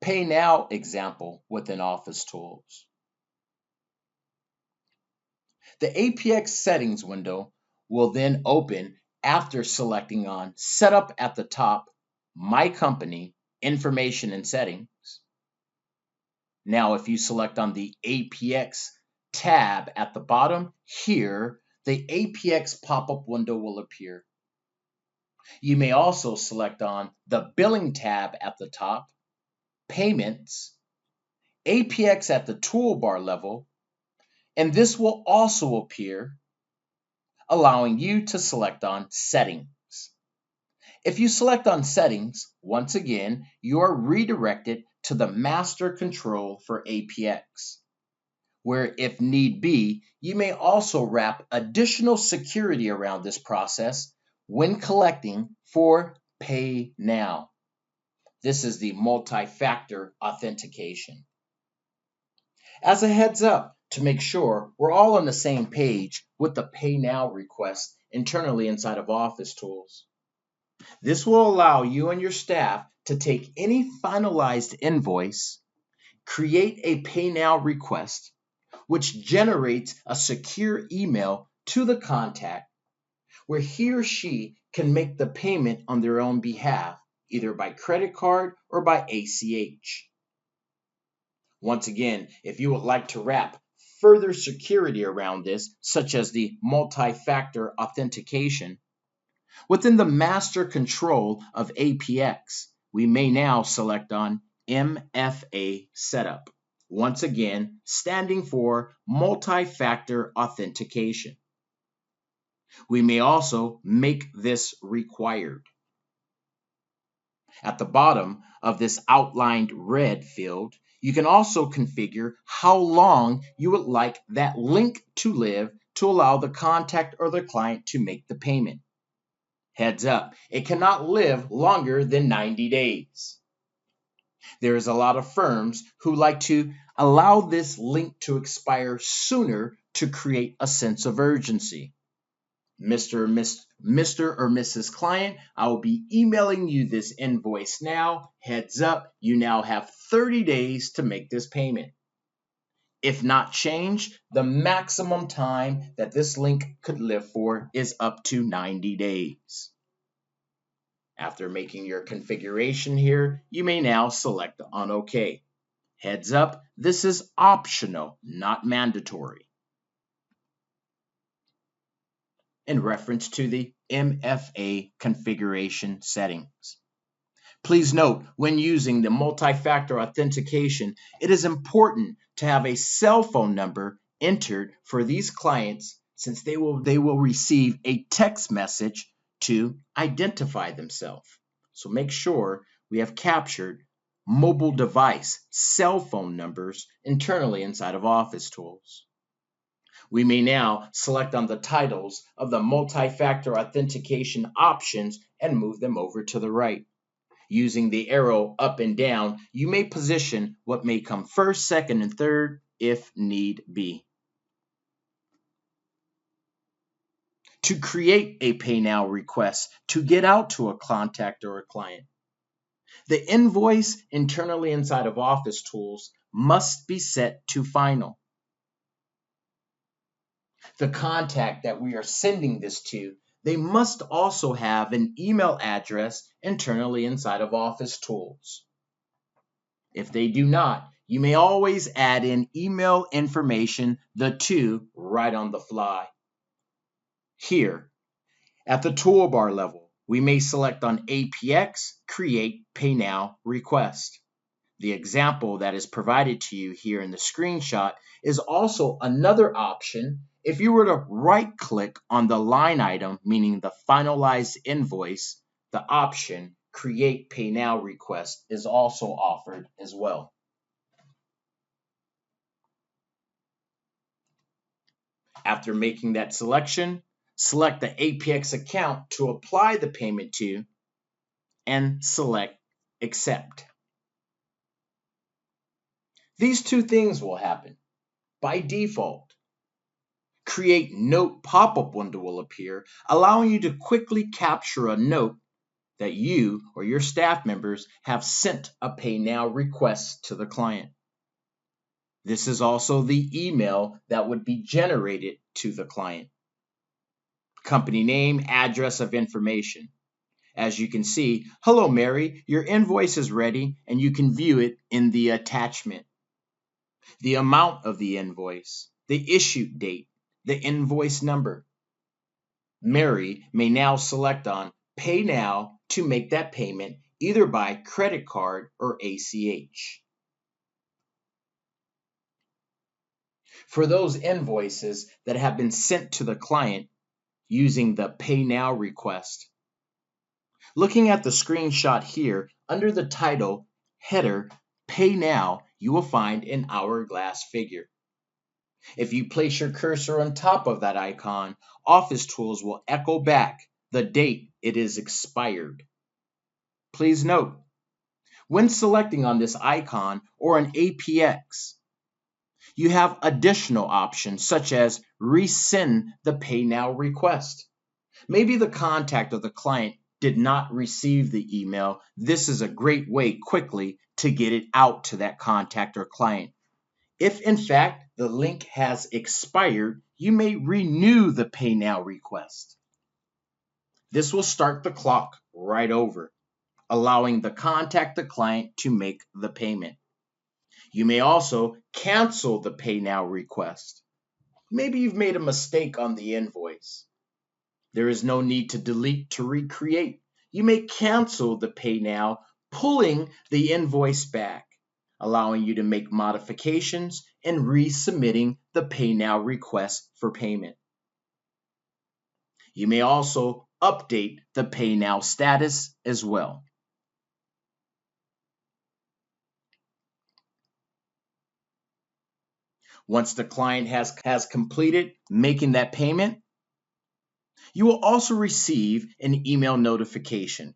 Pay Now example within OfficeTools. The APX settings window will then open after selecting on Setup at the top, My Company, Information and Settings. Now, if you select on the APX tab at the bottom here, the APX pop-up window will appear. You may also select on the Billing tab at the top, Payments, APX at the toolbar level, and this will also appear, allowing you to select on Settings. If you select on Settings, once again, you are redirected to the Master Control for APX, where if need be, you may also wrap additional security around this process when collecting for Pay Now. This is the multi-factor authentication. As a heads up, to make sure we're all on the same page with the Pay Now request internally inside of OfficeTools. This will allow you and your staff to take any finalized invoice, create a Pay Now request, which generates a secure email to the contact where he or she can make the payment on their own behalf, either by credit card or by ACH. Once again, if you would like to wrap further security around this, such as the multi-factor authentication, within the master control of APX, we may now select on MFA Setup. Once again, standing for multi-factor authentication. We may also make this required. At the bottom of this outlined red field, you can also configure how long you would like that link to live to allow the contact or the client to make the payment. Heads up, it cannot live longer than 90 days. There is a lot of firms who like to allow this link to expire sooner to create a sense of urgency. Mr. or Mrs. Client, I will be emailing you this invoice now. Heads up, you now have 30 days to make this payment. If not changed, the maximum time that this link could live for is up to 90 days. After making your configuration here, you may now select on OK. Heads up, this is optional, not mandatory. In reference to the MFA configuration settings. Please note, when using the multi-factor authentication, it is important to have a cell phone number entered for these clients since they will receive a text message to identify themselves. So make sure we have captured mobile device cell phone numbers internally inside of OfficeTools. We may now select on the titles of the multi-factor authentication options and move them over to the right. Using the arrow up and down, you may position what may come first, second, and third if need be. To create a Pay Now request to get out to a contact or a client, the invoice internally inside of OfficeTools must be set to final. The contact that we are sending this to, they must also have an email address internally inside of OfficeTools. If they do not, you may always add in email information, the two, right on the fly. Here, at the toolbar level, we may select on APX, Create Pay Now Request. The example that is provided to you here in the screenshot is also another option. If you were to right-click on the line item, meaning the finalized invoice, the option Create Pay Now Request is also offered as well. After making that selection, select the APX account to apply the payment to and select Accept. These two things will happen. by default. Create Note pop-up window will appear, allowing you to quickly capture a note that you or your staff members have sent a PayNow request to the client. This is also the email that would be generated to the client. Company name, address of information. As you can see, hello Mary, your invoice is ready and you can view it in the attachment. The amount of the invoice, the issue date, the invoice number. Mary may now select on Pay Now to make that payment either by credit card or ACH. For those invoices that have been sent to the client using the Pay Now request, looking at the screenshot here, under the title, header, Pay Now, you will find an hourglass figure. If you place your cursor on top of that icon, OfficeTools will echo back the date it is expired. Please note, when selecting on this icon or an APX, you have additional options such as resend the Pay Now request. Maybe the contact of the client did not receive the email. This is a great way quickly to get it out to that contact or client. If in fact the link has expired, you may renew the Pay Now request. This will start the clock right over, allowing the contact the client to make the payment. You may also cancel the Pay Now request. Maybe you've made a mistake on the invoice. There is no need to delete to recreate. You may cancel the Pay Now, pulling the invoice back, allowing you to make modifications and resubmitting the Pay Now request for payment. You may also update the Pay Now status as well. Once the client has completed making that payment, you will also receive an email notification